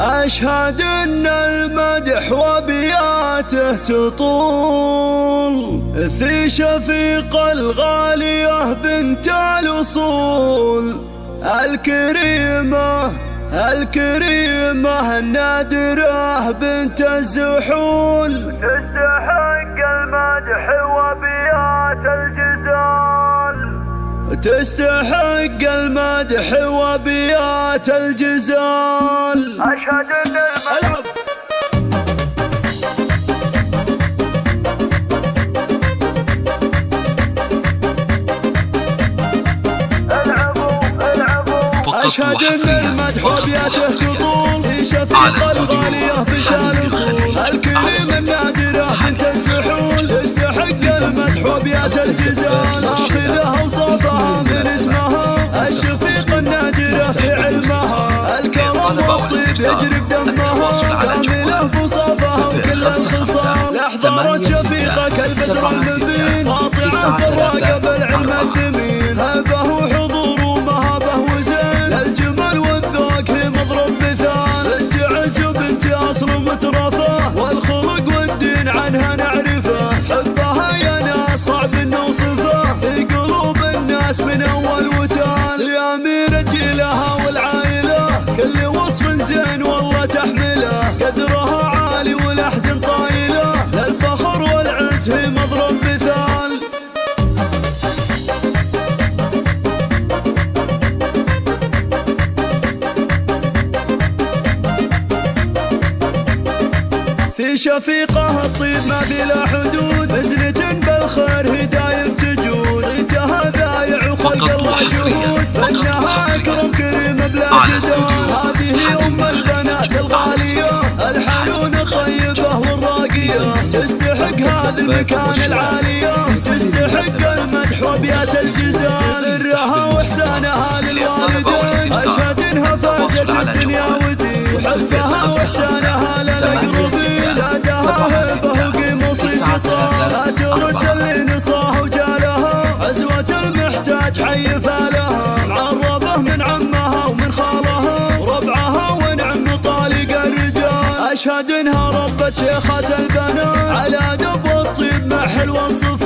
أشهد أن المدح وبياته تطول في شفيق الغالية بنت الأصول، الكريمة النادرة بنت الزحول، تستحق المدح وبيات الجزال، تستحق المدح وبيات الجزال. أشهد أن المدح أشهد أن المدح وبياته تطول في شفيق الغالية بنت الأصول، الكريمة النادرة بنت الزحول، تستحق المدح وبيات الجزال. آخذها وصفها من اسمها الشفيق النادرة في علمها، الكرم والطيب يجري بدمها، كاملة بوصفها وكل الخصال. احضرت شفيقة كالبدر المبين، ساطعة في الراقب العلم الثمين، هبه وحضور ومهابه وزين، الجمال والذوق هي مضرب مثال. بنت عز وبنت اصل مترفه، والخلق والدين عنها نعرفه، حبها يا ناس صعب نوصفه في قلوب الناس من اول وتال. يا اميرة جيلها والعائله كل وصف زين والله تحمله، قدرها عالي ولحد طايله، للفخر والعز هي مضرب مثال. في شفيقها الطيب ما بلا حدود، بزنة بالخير هي دايم تجود، صيتها ذايع وخلق الله شهود، فإنها أكرم كريمة بلا جدال. هذه أم البنات الغالية الحنونة الطيبة والراقية، تستحق هذا المكان العالية، تستحق المدح وبيات الجزال. برها وإحسانها للوالدين أشهد إنها فازت الدنيا ودين، وحبها وإحسانها للأقربين زادها هيبة وقيمة وسلطان. لا ترد اللي نصاه وجالها، عزوة المحتاج حي فالها، معربه من عمها ومن خالها وربعها ونعم طالق الرجال. أشهد إنها ربت شيخة البنات على دب والطيب مع حلوى الصفات،